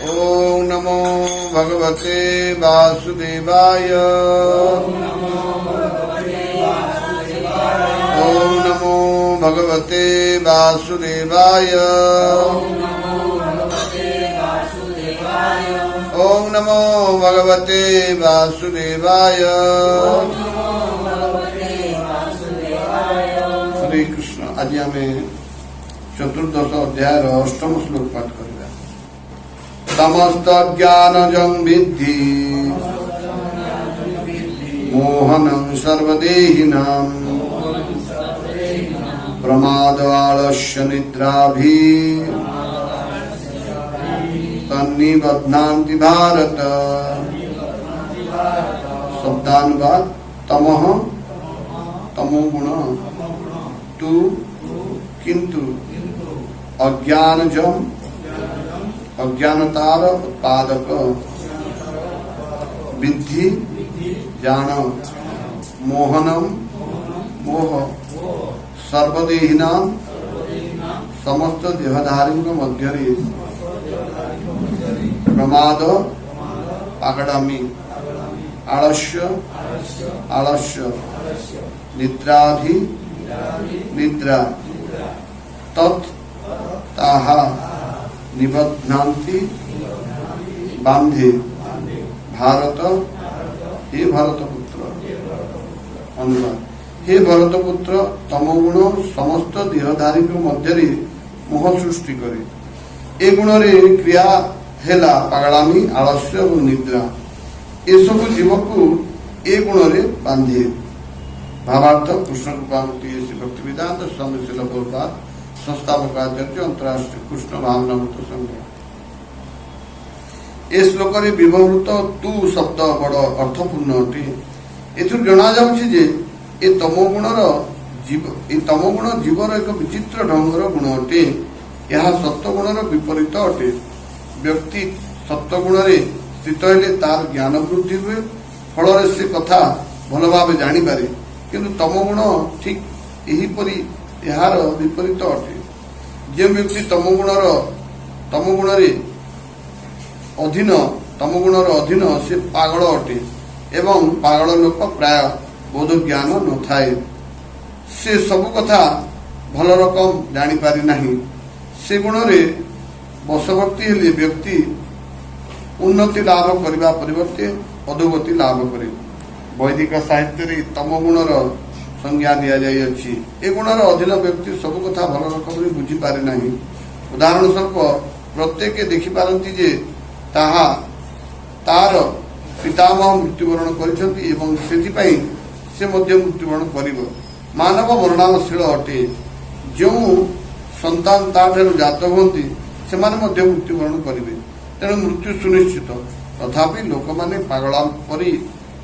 ओम नमो भगवते वासुदेवाय। ओम नमो भगवते वासुदेवाय। ओम नमो भगवते वासुदेवाय। हरे कृष्ण। आज आम चतुर्दश अध्याय अष्टम श्लोक पाठ करिबा। समस्त ज्ञानजं विद्धि मोहनं सर्वदेहिनां प्रमाद आलस्य निद्राभि तन्निबध्नान्ति भारत। शब्दानुवाद। तमः तमोगुण तु किंतु अज्ञानजं अज्ञानतार उत्पादक विद्धि जान मोहनम मोह सर्वदेहिना समस्त देहधारी मध्य प्रमाद पागड़ामी आलस्य आलस्य निद्राधि निद्रा तत् ताहा निबध्नान्ति बांधे भारत। हे भरतपुत्र। अनुवाद। हे भरतपुत्र, तमोगुण समस्त देहधारी मध्य मोह सृष्टि करे। ए गुण क्रिया हेला पागड़ामी आलस्य और निद्रा। ये सब जीव को ए गुण बांधे। भावार्थ। कृष्ण कृपामूर्ति श्री भक्तिवेदांत स्वामी श्रील प्रभुपाद संस्थापक आचार्य अंतरराष्ट्रीय कृष्ण भावनामृत संघ। ए श्लोक विवृत तू शब्द बड़ अर्थपूर्ण अटे। एथुर जना जाउछि जे ए तमोगुणर जीवर एक विचित्र ढंगर गुण अटे। यह सत्वगुणर विपरीत अटे। व्यक्ति सत्वगुण स्थित हेले तार ज्ञान वृद्धि हुए, फल से कथा भल भाव जानिपारे। किंतु तमोगुण ठीक एहीपरि यार विपरीत अटे। जे व्यक्ति तमोगुणर अधीन से पागल अटे एवं पागल लोक प्राय बोध ज्ञान न थाए। से सब कथा भल रकम जानी पारि नाही। से गुण बशवर्ती हेले व्यक्ति उन्नति लाभ करने परिवर्ते अधोगति लाभ करे। वैदिक साहित्य तमगुणर संज्ञा दि जाइए। ए गुणर अधीन व्यक्ति सब कथा भल रकम बुझी पारे नाही। उदाहरण स्वरूप प्रत्येक देखिपारती जे ताहा तार पितामह मृत्युवरण करिसेंति एवं सेथिपाई से मध्य मृत्युवरण करिबो। मानव मरणाशील अटे। जो संतान ताठारु जात हुअन्ति सेमाने मध्य मृत्युवरण करिवे। तेणु मृत्यु सुनिश्चित। तथापि लोकमाने पागला परि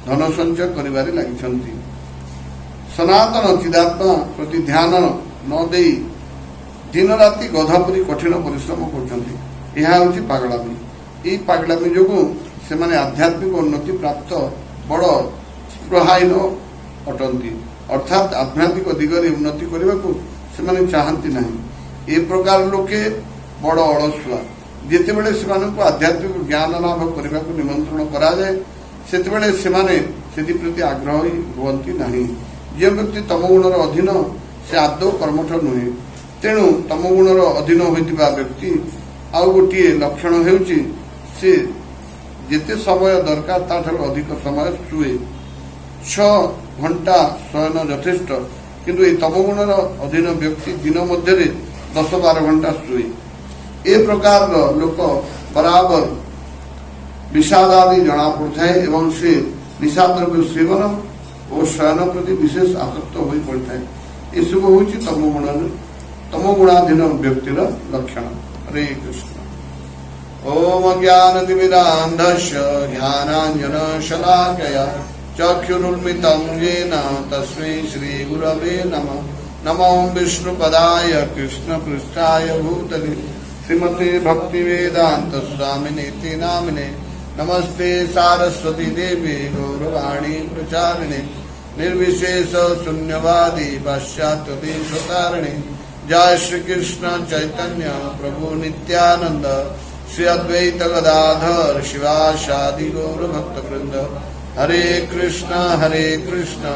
धन संचय करिबारे लागिछन्ति। सनातन चिदात्मा प्रति ध्यान न देई दिन राति गधापरी कठिन परिश्रम करछन्ति। यह होछि पागलामी। यही पागलामी जोगु सेमाने आध्यात्मिक उन्नति प्राप्त बड़ स्पृहाहीन अटंती। अर्थात आध्यात्मिक दिगरे उन्नति करने सेमाने चाहती नहीं। ए प्रकार लोके बड़ अलसुआ। जितेबले सेमानंकु आध्यात्मिक ज्ञान लाभ करने को निमंत्रण करा जाए सेतेबले सेमाने सेति प्रति आग्रही हुअन्ति नहीं। जे व्यक्ति तमगुणर अधीन से आदौ कर्मठ नुहे। तेणु तमगुणर अधीन होइतिबा व्यक्ति आउ गोटे लक्षण हेउछि से जेते समय दरकार ताठारु अधिक समय शुए। 6 घंटा शयन यथेष्ट। किंतु ए तमगुणर अधीन व्यक्ति दिन मध्य 10-12 घंटा शुए। ए प्रकार लोक बराबर विषाद आदि जना पड़े एवं से निशाद्रव्य सेवन और शयन प्रति विशेष आसक्त हो पड़ता है। ये सब हूँ तमोगुणाधीन व्यक्तिर लक्षण। हरे कृष्ण। ओम ज्ञानतिमिरान्धस्य ज्ञानाञ्जनशलाकया चक्षुरुन्मिलितं येन तस्मै श्रीगुरवे नमः। नमो विष्णुपदाय कृष्णपृष्ठाय भूतले श्रीमते भक्तिवेदांत स्वामिनेति नामिने। नमस्ते सारस्वती देवी गौरवाणी प्रचारिणे निर्विशेष शून्यवादी पाश्चात्य देशतारिणे। जय श्री कृष्ण चैतन्य प्रभु नित्यानंद श्री अद्वैत गदाधर शिवासादि गौर भक्त वृंद। हरे कृष्ण कृष्ण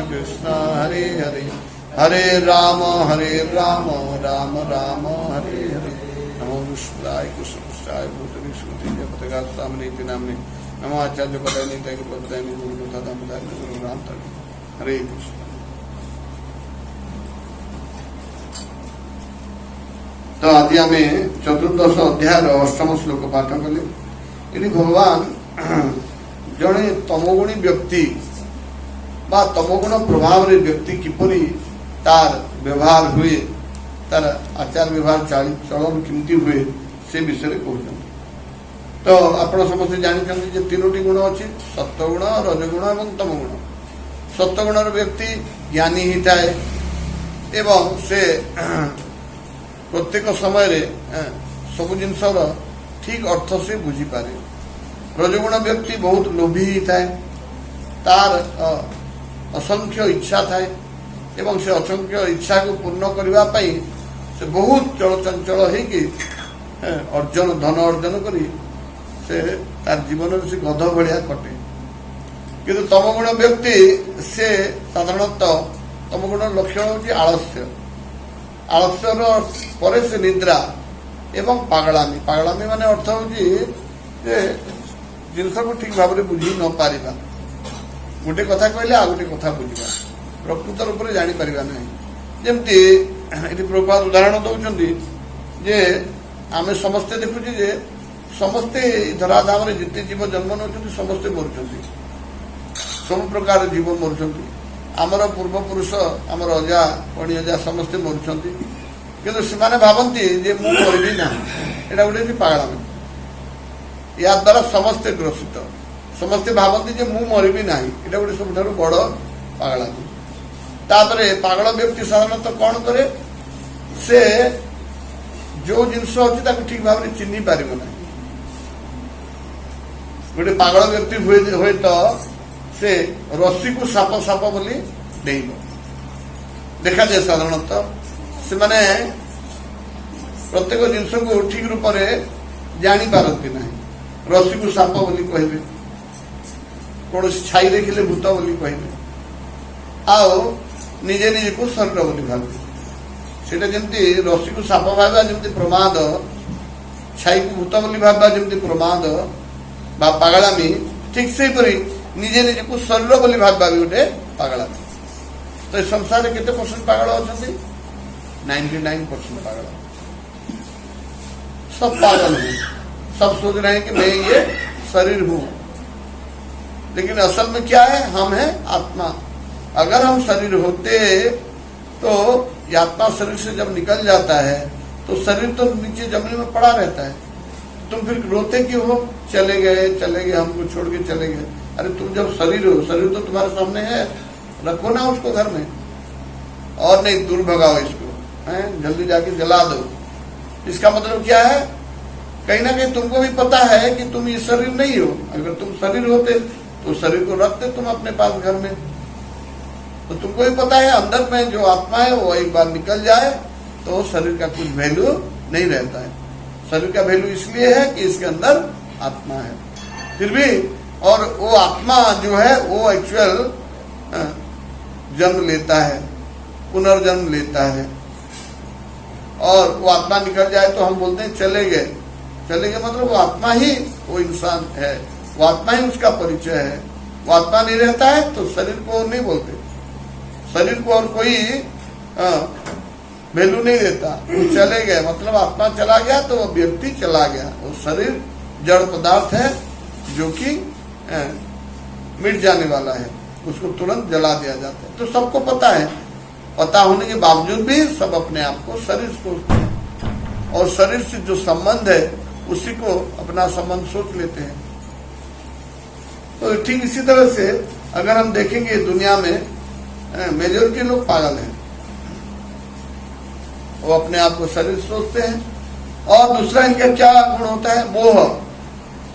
कृष्ण हरे हरे, हरे राम राम राम हरे हरे। नमो विष्णुदाय कुसुमस्ताय भूतले श्रुति जय पताका सामने नामने। नमो आचार्य पदाय नित्य पदाय गुरु दामोदर गुरु राम तक। हरे कृष्ण। तो आज आम चतुर्दश अध्याय 8म श्लोक पाठ कले। ये भगवान जड़े तमगुणी व्यक्ति बा तमगुण प्रभाव रे व्यक्ति किपरि तार व्यवहार हुए, तार आचार व्यवहार चलन केमती हुए से विषय कहते। तो आपण समस्त जानते जे तीनोटी गुण अच्छी, सत्वगुण रजगुण और तमगुण। सत्वगुण व्यक्ति ज्ञानी ही थाए एवं से प्रत्येक समय रे सब जिनसर ठीक अर्थ से बुझी पारे। रजगुण व्यक्ति बहुत लोभी ही थाए, तार असंख्य इच्छा थाए एवं से असंख्य इच्छा को पूर्ण करने पाई से बहुत चलचंचल होगी अर्जन धन अर्जन करी से तार जीवन से गध भाया कटे। किंतु तमगुण व्यक्ति से साधारणतः तमगुण लक्षण होची आलस्य। आलस्यर परे से निद्रा एवं पागलामी। पागलामी माने अर्थ होची जे जिनस को ठीक भाव में बुझी न पारिबा, गोटे कथा कहले आ गोटे कथा बुझिबा, प्रकृत रूप में जानी पारिबा नहीं। जेमती ये प्रभुपाद उदाहरण दौरान जे आमे समस्ते देखुचे जे समस्ते धराधाम रे जिते जीव जन्म नौकरी समस्ते मरुचंती, सब प्रकार जीव मरुचंती। आमर पूर्वपुरुष आमर अजा पणी अजा समस्ते मरुचंती, किंतु सेमाने भावंती जे मु मरबी ना। एटा गोटे पागलामी। या द्वारा समस्ते ग्रसित, समस्ते भावंती जे मु मरबी ना। एटा गोटे सबठारु बड़ पागलामी। तापरे पागल व्यक्ति साधारणतः कौन करे, से जो जिनस अच्छी ताको ठीक भाव में चिन्ह पारिब ना। गोटे पागल व्यक्ति हुए तो से रस्सी को साप साप बोली डेइब देखा जाए। साधारणतः से माने प्रत्येक जिनस को ठीक रूप से जानी पारती ना। रस्सी को साप बोली कहे, कौन छाई देखिले भूत बोली कहे, आओ निजे निजे को शरीर बोली भावे। सेटा जमती रस्सी को साप भावा जमती प्रमाद, छाई को भूत बोली भावा जमती प्रमाद बा पागलामी, ठीक से परी निजे निजे को शरीर बोली भावा भी गोटे पागलामी। तो संसार में केते परसेंट पागल अच्छा? 99% पागल। सब पागल हैं, सब सोच रहे हैं कि मैं ये शरीर हूं, लेकिन असल में क्या है? हम हैं आत्मा। अगर हम शरीर होते तो ये आत्मा शरीर से जब निकल जाता है तो शरीर तो नीचे जमीन में पड़ा रहता है। तुम फिर रोते क्यों हो? चले गए हमको छोड़ के चले गए। अरे तुम जब शरीर हो, शरीर तो तुम्हारे सामने है, रखो ना उसको घर में, और नहीं दूर भगाओ इसको, हैं जल्दी जाके जला दो। इसका मतलब क्या है? कहीं ना कहीं तुमको भी पता है कि तुम ये शरीर नहीं हो। अगर तुम शरीर होते तो शरीर को रखते तुम अपने पास घर में। तो तुमको भी पता है अंदर में जो आत्मा है वो एक बार निकल जाए तो शरीर का कुछ वैल्यू नहीं रहता है। शरीर का वैल्यू इसलिए है कि इसके अंदर आत्मा है। फिर भी और वो आत्मा जो है वो एक्चुअल जन्म लेता है, पुनर्जन्म लेता है, और वो आत्मा निकल जाए तो हम बोलते हैं चले गए। मतलब वो आत्मा ही वो इंसान है, वो आत्मा ही उसका परिचय है। वो आत्मा नहीं रहता है तो शरीर को नहीं बोलते, शरीर को और कोई वैल्यू नहीं देता। वो चले गए मतलब आत्मा चला गया तो वो व्यक्ति चला गया। वो शरीर जड़ पदार्थ है जो कि मिट जाने वाला है, उसको तुरंत जला दिया जाता है। तो सबको पता है, पता होने के बावजूद भी सब अपने आप को शरीर सोचते हैं, और शरीर से जो संबंध है उसी को अपना संबंध सोच लेते हैं। तो ठीक इसी तरह से अगर हम देखेंगे दुनिया में मेजॉरिटी लोग पागल हैं, वो अपने आप को शरीर सोचते हैं। और दूसरा इनका क्या गुण होता है? मोह।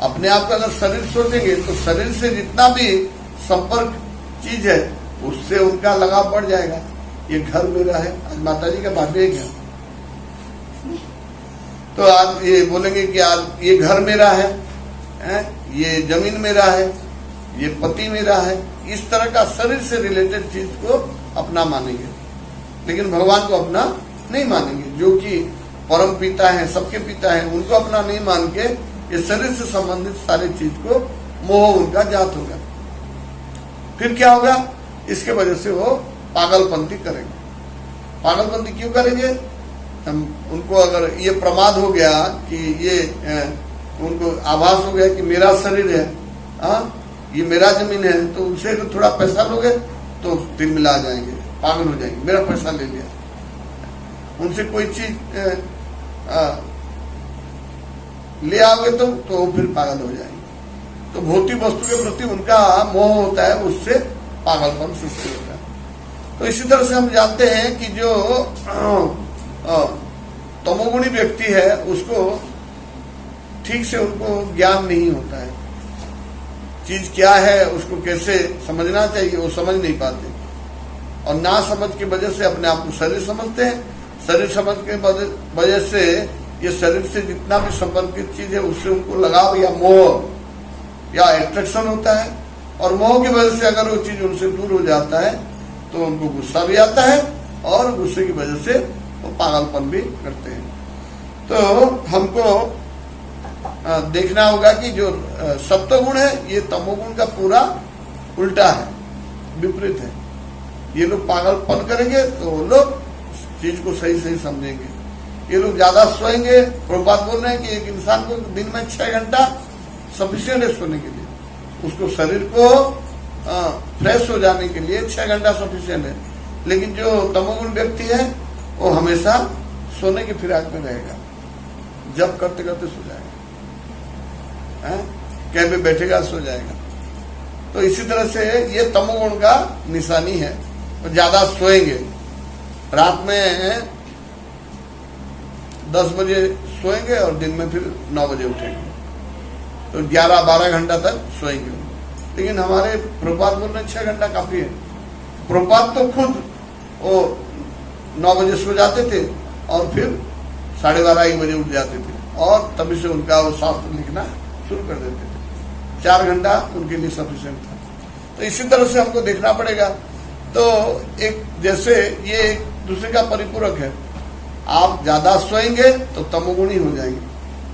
अपने आप का अगर शरीर सोचेंगे तो शरीर से जितना भी संपर्क चीज है उससे उनका लगाव बढ़ जाएगा। ये घर मेरा है, आज माता जी का बर्थडे है, तो आज ये बोलेंगे कि आज ये घर मेरा है, ये जमीन मेरा है, ये पति मेरा है, इस तरह का शरीर से रिलेटेड चीज को अपना मानेंगे, लेकिन भगवान को अपना नहीं मानेंगे। जो कि परम पिता है, सबके पिता है, उनको अपना नहीं मान के ये शरीर से संबंधित सारी चीज को मोह उनका जात होगा। फिर क्या होगा? इसके वजह से वो पागलपंती करेंगे। पागलपंती क्यों करेंगे? हम उनको अगर ये प्रमाद हो गया कि ये उनको आभास हो गया कि मेरा शरीर है, ये मेरा जमीन है, तो उनसे थोड़ा पैसा लोगे तो दिल मिला जाएंगे, पागल हो जाएंगे, मेरा पैसा ले लिया। उनसे कोई चीज ले आओगे तो फिर पागल हो जाएंगे। तो भौतिक वस्तु के प्रति उनका मोह होता है, उससे पागलपन सृष्टि होता है। तो इसी तरह से हम जानते हैं कि जो तमोगुणी व्यक्ति है उसको ठीक से उनको ज्ञान नहीं होता है, चीज क्या है उसको कैसे समझना चाहिए वो समझ नहीं पाते, और ना समझ की वजह से अपने आप को शरीर समझते हैं। शरीर समझ के वजह से ये शरीर से जितना भी संपर्कित चीज है उससे उनको लगाव या मोह या एट्रैक्शन होता है, और मोह की वजह से अगर वो चीज उनसे दूर हो जाता है तो उनको गुस्सा भी आता है, और गुस्से की वजह से वो पागलपन भी करते हैं। तो हमको देखना होगा कि जो सत्वगुण है ये तमोगुण का पूरा उल्टा है, विपरीत है। ये लोग पागलपन करेंगे तो वो लोग चीज को सही सही समझेंगे। ये लोग ज्यादा सोएंगे। प्रभुपाद बोल रहे हैं कि एक इंसान को दिन में 6 घंटा सफिशियंट है सोने के लिए, उसको शरीर को फ्रेश हो जाने के लिए 6 घंटा सफिशियंट है। लेकिन जो तमोगुण व्यक्ति है वो हमेशा सोने की फिराक में रहेगा, जब करते करते सो जाएगा, कैब में बैठेगा सो जाएगा। तो इसी तरह से ये तमोगुण का निशानी है। तो ज्यादा सोएंगे, रात में 10 बजे सोएंगे और दिन में फिर 9 बजे उठेंगे, तो 11-12 घंटा तक सोएंगे। लेकिन हमारे प्रभुपाद बोल रहे 6 घंटा काफी है। प्रभुपाद तो खुद वो 9 बजे सो जाते थे और फिर 12:30-1 बजे उठ जाते थे, और तभी से उनका वो शास्त्र लिखना शुरू कर देते थे। 4 घंटा उनके लिए सफिशिएंट था। तो इसी तरह से हमको देखना पड़ेगा। तो एक जैसे ये एक दूसरे का परिपूरक है। आप ज्यादा सोएंगे तो तमोगुणी हो जाएंगे,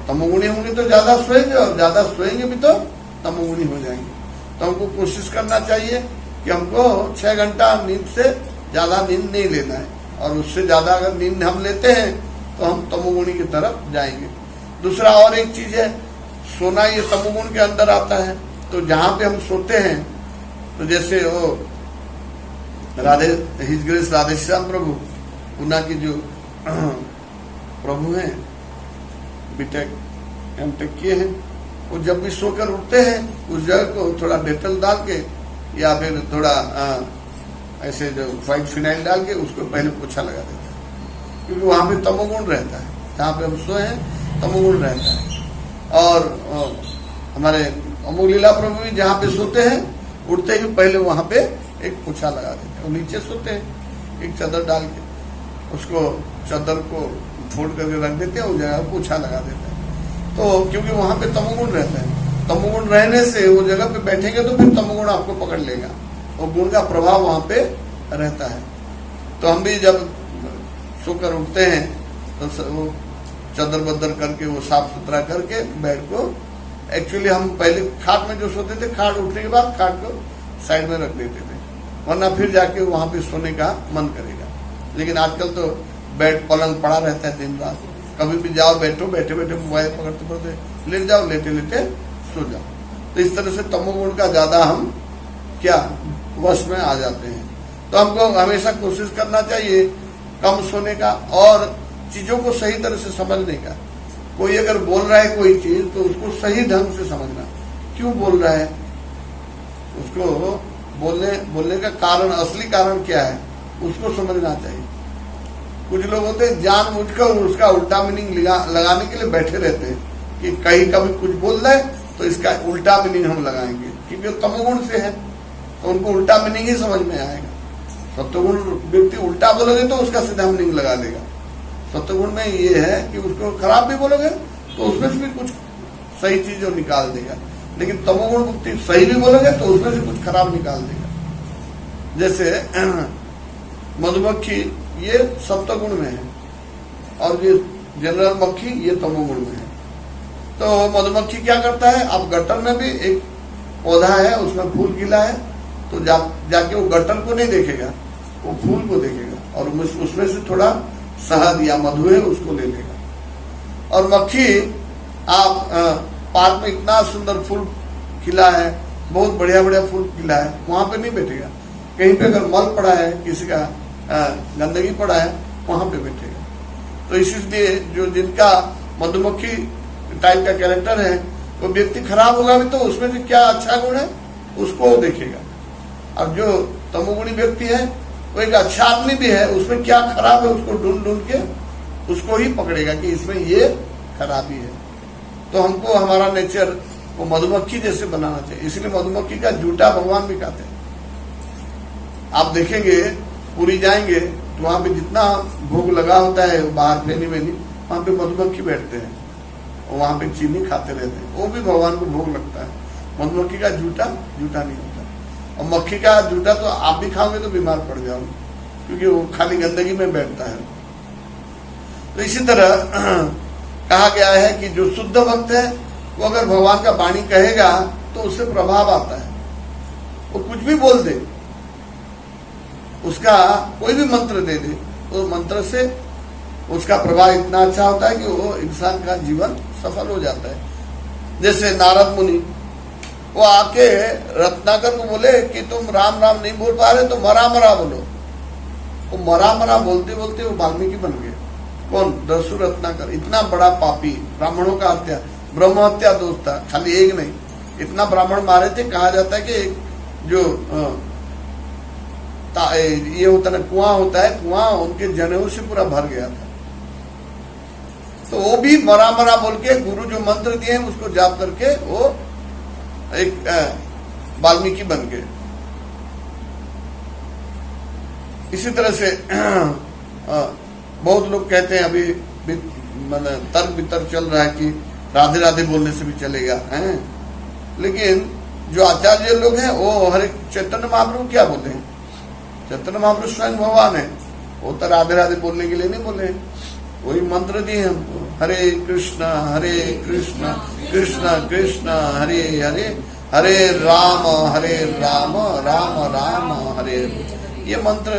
तमोगुणी होंगे तो ज्यादा सोएंगे, और ज्यादा सोएंगे भी तो तमोगुणी हो जाएंगे। तो हमको कोशिश करना चाहिए कि हमको 6 घंटा नींद से ज्यादा नींद नहीं लेना है, और उससे ज्यादा अगर नींद हम लेते हैं तो हम तमोगुणी की तरफ जाएंगे। दूसरा और एक चीज है, सोना ये तमोगुण के अंदर आता है। तो जहां पे हम सोते हैं, तो जैसे वो राधे हिज ग्रेस राधेश्याम प्रभु उना की जो प्रभु हैं, बीटेक एमटेक किए हैं, वो जब भी सोकर उठते हैं उस जगह को थोड़ा डेटल डाल के या फिर थोड़ा ऐसे जो व्हाइट फिनाइल डाल के उसको पहले पोछा लगा देते हैं, क्योंकि वहां पे तमोगुण रहता है। जहाँ पे हम सोए हैं तमोगुण रहता है। और हमारे अमोघ लीला प्रभु भी जहाँ पे सोते हैं, उठते ही पहले वहां पे एक पोछा लगा देते हैं। और नीचे सोते हैं एक चादर डाल के, उसको चादर को फोल्ड करके रख देते हैं, उस जगह पोछा लगा देते हैं। तो क्योंकि वहां पे तमोगुण रहता है, तमोगुण रहने से वो जगह पे बैठेंगे तो फिर तमोगुण आपको पकड़ लेगा, और गुण का प्रभाव वहां पे रहता है। तो हम भी जब सोकर उठते हैं तो वो चादर बदर करके वो साफ सुथरा करके बेड को, एक्चुअली हम पहले खाट में जो सोते थे, खाट उठने के बाद खाट को साइड में रख देते थे, वरना फिर जाके वहां पे सोने का मन करेगा। लेकिन आजकल तो बेड पलंग पड़ा रहता है दिन रात, कभी भी जाओ बैठो, बैठे बैठे मोबाइल पकड़ते पकड़ते लेट जाओ, लेटे लेटे सो जाओ। तो इस तरह से तमोगुण का ज्यादा हम क्या वश में आ जाते हैं। तो हमको हमेशा कोशिश करना चाहिए कम सोने का, और चीजों को सही तरह से समझने का। कोई अगर बोल रहा है कोई चीज तो उसको सही ढंग से समझना, क्यों बोल रहा है, उसको बोलने का कारण, असली कारण क्या है, उसको समझना चाहिए। कुछ लोग होते हैं जानबूझकर उसका उल्टा मीनिंग लगाने के लिए बैठे रहते हैं कि कहीं कभी कुछ बोल रहे तो इसका उल्टा मीनिंग हम लगाएंगे, क्योंकि तमोगुण से है तो उनको उल्टा मीनिंग ही समझ में आएगा। सत्वगुण व्यक्ति उल्टा बोलोगे तो उसका सीधा मीनिंग लगा देगा, सत्वगुण में ये है कि उसको खराब भी बोलोगे तो उसमें से भी कुछ सही चीज वो निकाल देगा, लेकिन तमोगुण मुक्ति सही भी बोलोगे तो उसमें से कुछ खराब निकाल देगा। जैसे मधुमक्खी ये सत्वगुण में है और ये जनरल मक्खी ये तमोगुण में है। तो मधुमक्खी क्या करता है, अब गट्टर में भी एक पौधा है उसमें फूल खिला है तो जाके वो गट्टर को नहीं देखेगा, वो फूल को देखेगा और उसमें से थोड़ा शहद या मधु है उसको ले लेगा। और मक्खी आप पार्क में इतना सुंदर फूल खिला है, बहुत बढ़िया बढ़िया फूल खिला है, वहां पे नहीं बैठेगा। कहीं पे अगर मल पड़ा है, किसी का गंदगी पड़ा है, वहां पे बैठेगा। तो इसलिए जो जिनका मधुमक्खी टाइप का कैरेक्टर है वो व्यक्ति खराब होगा भी तो उसमें से क्या अच्छा गुण है उसको देखेगा, और जो तमोगुणी व्यक्ति है वो एक अच्छा आदमी भी है, उसमें क्या खराब है उसको ढूंढ ढूंढ के उसको ही पकड़ेगा कि इसमें ये खराबी है। तो हमको हमारा नेचर वो मधुमक्खी जैसे बनाना चाहिए, इसलिए मधुमक्खी का जूठा भगवान भी खाते हैं। आप देखेंगे पूरी जाएंगे तो वहां पे जितना भोग लगा होता है बाहर फेनी वेनी, वहां पे मधुमक्खी बैठते हैं और वहां पे चीनी खाते रहते हैं, वो भी भगवान को भोग लगता है। मधुमक्खी का जूठा जूठा नहीं होता, और मक्खी का जूठा तो आप भी खाओगे तो बीमार पड़ जाओगे क्योंकि वो खाली गंदगी में बैठता है। तो इसी तरह कहा गया है कि जो शुद्ध भक्त है वो अगर भगवान का वाणी कहेगा तो उससे प्रभाव आता है, वो कुछ भी बोल दे, उसका कोई भी मंत्र दे दे तो मंत्र से उसका प्रभाव इतना अच्छा होता है कि वो इंसान का जीवन सफल हो जाता है। जैसे नारद मुनि वो आके रत्नाकर को बोले कि तुम राम राम नहीं बोल पा रहे तो मरा मरा बोलो, वो मरा मरा बोलते बोलते वो वाल्मीकि बन गए। कौन? दस्यु रत्नाकर, इतना बड़ा पापी, ब्राह्मणों का हत्या, ब्रह्म हत्या दोष था, खाली एक नहीं, इतना ब्राह्मण मारे थे। कहा जाता है कि एक जो ये होता है कुआं होता है, कुआं उनके जनेऊ से पूरा भर गया था। तो वो भी मरा मरा बोल के गुरु जो मंत्र दिए हैं उसको जाप करके वो एक वाल्मीकि बन गए। इसी तरह से बहुत लोग कहते हैं अभी मतलब तर्क वितर्क चल रहा है कि राधे राधे बोलने से भी चलेगा है, लेकिन जो आचार्य लोग हैं वो हर एक चैतन्य महाप्रभु क्या बोले हैं, चैतन्य महाप्रभु स्वयं भगवान है, वो तो राधे राधे बोलने के लिए नहीं बोले, वही मंत्र दिए हमको, हरे कृष्ण कृष्ण कृष्ण हरे हरे, हरे राम राम राम हरे। ये मंत्र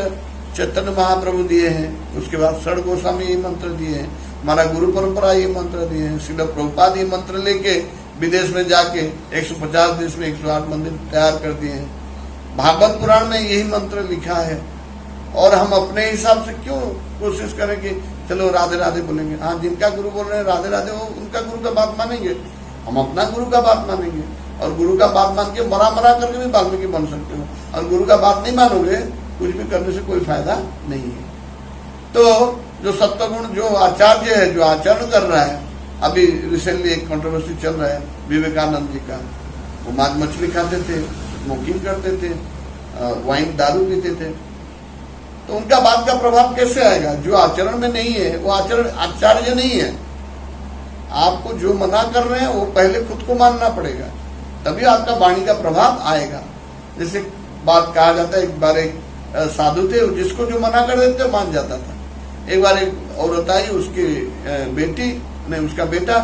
चैतन्य महाप्रभु दिए हैं। उसके बाद षड गोस्वामी ये मंत्र दिए हैं, हमारा गुरु परंपरा ये मंत्र दिए हैं, श्रील प्रभुपाद ये मंत्र लेके विदेश में जाके 150 देश में 108 मंदिर तैयार कर दिए हैं। भागवत पुराण में यही मंत्र लिखा है, और हम अपने हिसाब से क्यों कोशिश करें कि चलो राधे राधे बोलेंगे। हाँ, जिनका गुरु बोल रहे हैं राधे राधे, वो उनका गुरु का बात मानेंगे, हम अपना गुरु का बात मानेंगे, और गुरु का बात मान के मरा मरा करके भी वाल्मीकि बन सकते हो, और गुरु का बात नहीं मानोगे कुछ भी करने से कोई फायदा नहीं है। तो जो सत्वगुण जो आचार्य है, जो आचरण कर रहा है, अभी रिसेंटली एक कंट्रोवर्सी चल रहा है विवेकानंद जी का, वो मांस मछली खाते थे, स्मोकिंग करते थे, वाइन दारू पीते थे, तो उनका बात का प्रभाव कैसे आएगा? जो आचरण में नहीं है वो आचरण आचार्य नहीं है। आपको जो मना कर रहे हैं वो पहले खुद को मानना पड़ेगा, तभी आपका वाणी का प्रभाव आएगा। जैसे बात कहा जाता है, एक बार एक साधु थे, जिसको जो मना कर देते मान जाता था। एक बार एक औरत आई, उसकी बेटी ने, उसका बेटा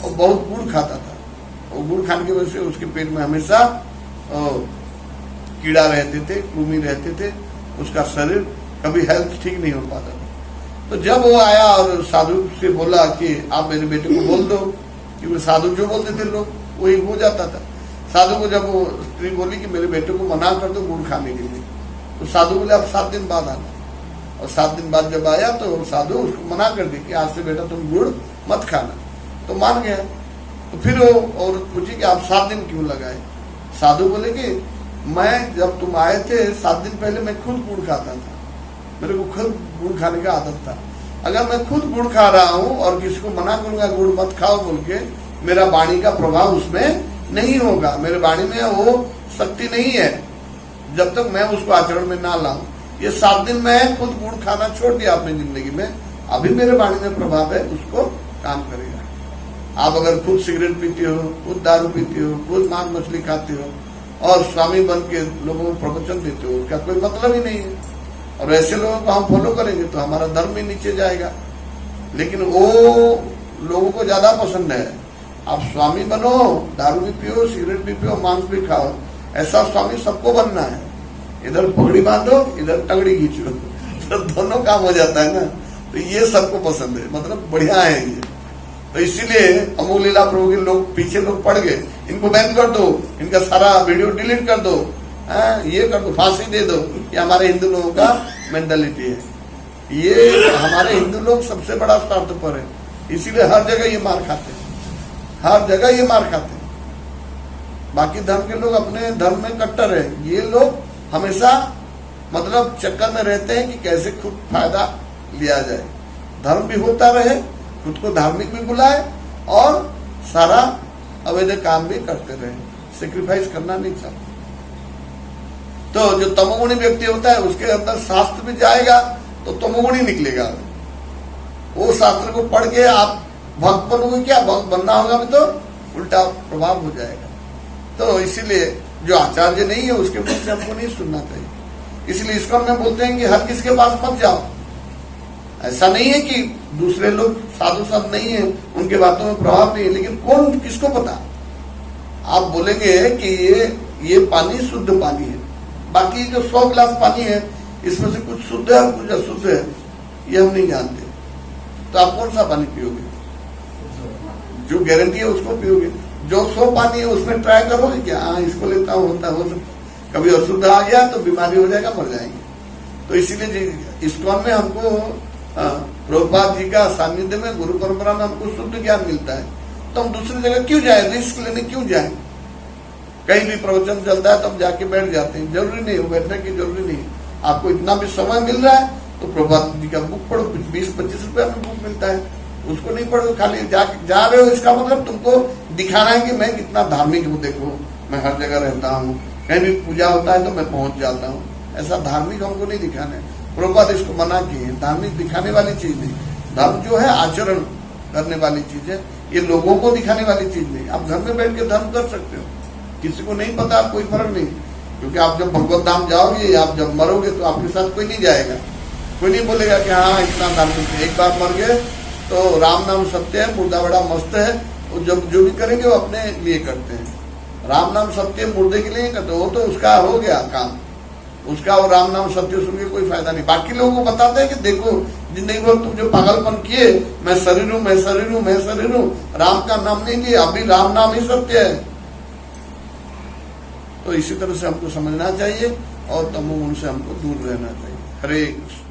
वो बहुत गुड़ खाता था, वो गुड़ खाने की वजह से उसके पेट में हमेशा कीड़ा रहते थे, कृमि रहते थे, उसका शरीर कभी हेल्थ ठीक नहीं हो पाता था। तो जब वो आया और साधु से बोला कि आप मेरे बेटे को बोल दो, क्योंकि साधु जो बोलते थे लोग वही हो जाता था। साधु को जब वो स्त्री बोली कि मेरे बेटे को मना कर दो गुड़ खाने के लिए, तो साधु बोले अब 7 दिन बाद आना, और 7 दिन बाद जब आया तो साधु उसको मना कर दी कि आज से बेटा तुम गुड़ मत खाना, तो मान गया। तो फिर वो औरत पूछी कि आप 7 दिन क्यों लगाए? साधु बोले कि मैं जब तुम आए थे 7 दिन पहले मैं खुद गुड़ खाता था, मेरे को खुद गुड़ खाने का आदत था। अगर मैं खुद गुड़ खा रहा हूँ और किसी को मना करूंगा गुड़ मत खाओ बोल के, मेरा वाणी का प्रभाव उसमें नहीं होगा, मेरे वाणी में वो शक्ति नहीं है जब तक मैं उसको आचरण में ना लाऊं। ये 7 दिन मैं खुद गुड़ खाना छोड़ दिया अपनी जिंदगी में, अभी मेरे वाणी में प्रभाव है, उसको काम करेगा। आप अगर खुद सिगरेट पीते हो, खुद दारू पीते हो, खुद मांस मछली खाते हो और स्वामी बन के लोगों को प्रवचन देते हो, क्या कोई मतलब ही नहीं है। और ऐसे लोगों को हम फॉलो करेंगे तो हमारा धर्म भी नीचे जाएगा। लेकिन वो लोगों को ज्यादा पसंद है, आप स्वामी बनो, दारू भी पियो, सिगरेट भी पियो, मांस भी खाओ, ऐसा स्वामी सबको बनना है। इधर पगड़ी बांधो, इधर टंगड़ी खींचो, तो दोनों काम हो जाता है ना। तो ये सबको पसंद है, मतलब बढ़िया है ये। तो इसीलिए अमोल लीला प्रभु के लोग पीछे लोग पड़ गए, इनको बैन कर दो, इनका सारा वीडियो डिलीट कर दो, ये कर दो, फांसी दे दो। ये हमारे हिंदू लोगों का मेंटालिटी है। ये हमारे हिंदू लोग सबसे बड़ा स्वार्थपर है, इसीलिए हर जगह ये मार खाते हैं, हर जगह ये मार खाते हैं। बाकी धर्म के लोग अपने धर्म में कट्टर है, ये लोग हमेशा मतलब चक्कर में रहते हैं कि कैसे खुद फायदा लिया जाए, धर्म भी होता रहे, खुद को धार्मिक भी बुलाए और सारा अवैध काम भी करते रहे, सेक्रीफाइस करना नहीं चाहते। तो जो तमोगुणी व्यक्ति होता है उसके अंदर शास्त्र भी जाएगा तो तमोगुणी निकलेगा। वो शास्त्र को पढ़ के आप भक्त बनोगे, क्या भक्त बनना होगा भी तो उल्टा प्रभाव हो जाएगा। तो इसीलिए जो आचार्य नहीं है उसके मुख से हमको नहीं सुनना चाहिए। इसलिए इसको में बोलते हैं कि हर किसी के पास मत जाओ। ऐसा नहीं है कि दूसरे लोग साधु संत नहीं है, उनके बातों में प्रभाव नहीं है, लेकिन कौन किसको पता। आप बोलेंगे कि ये पानी शुद्ध पानी है, बाकी जो 100 गिलास पानी है इसमें से कुछ शुद्ध है और कुछ अशुद्ध है, ये हम नहीं जानते। तो आप कौन सा पानी पियोगे? जो गारंटी है उसको पियोगे। जो 100 पानी है उसमें ट्राई करोगे क्या? हाँ इसको लेता हूँ, होता हो सकता, कभी अशुद्ध आ गया तो बीमारी हो जाएगा, मर जाएंगे। तो इसीलिए इस्कॉन में हमको प्रभुपाद जी का सानिध्य में, गुरु परंपरा में हमको शुद्ध ज्ञान मिलता है। तो हम दूसरी जगह क्यों जाए, रिस्क लेने क्यों जाए? कहीं भी प्रवचन चलता है तो हम जाके बैठ जाते हैं, जरूरी नहीं है बैठने की, जरूरी नहीं है। आपको इतना भी समय मिल रहा है तो प्रभुपाद जी का बुक पढ़ो, 20-25 रुपए में बुक मिलता है, उसको नहीं पढ़ो, खाली जा रहे हो। इसका मतलब तुमको दिखाना है कि मैं कितना धार्मिक हूँ, देखो मैं हर जगह रहता हूँ, कहीं भी पूजा होता है तो मैं पहुंच जाता हूँ। ऐसा धार्मिक हमको नहीं दिखाना है। प्रभुपाद इसको मना किए, धार्मिक दिखाने वाली चीज नहीं। धर्म जो है आचरण करने वाली चीज है, ये लोगों को दिखाने वाली चीज नहीं। आप घर में बैठ के धर्म कर सकते हो, किसी को नहीं पता, कोई फर्क नहीं। क्योंकि आप जब भगवत धाम जाओगे, आप जब मरोगे तो आपके साथ कोई नहीं जाएगा, कोई नहीं बोलेगा कि हाँ इतना धार्मिक है। एक बार मर गए तो राम नाम सत्य है, मुर्दा बड़ा मस्त है, वो जब जो भी करेंगे वो अपने लिए करते हैं। राम नाम सत्य मुर्दे के लिए करते, वो तो उसका हो गया काम, उसका और राम नाम सत्य सुन के कोई फायदा नहीं। बाकी लोगों को बताते हैं कि देखो जिंदगी भर तुम जो पागलपन किए, मैं शरीर हूँ, मैं शरीर हूँ, मैं शरीर हूँ, राम का नाम नहीं लिए, अभी राम नाम ही सत्य है। तो इसी तरह से हमको समझना चाहिए और तमोगुण से हमको दूर रहना चाहिए। हरे कृष्ण।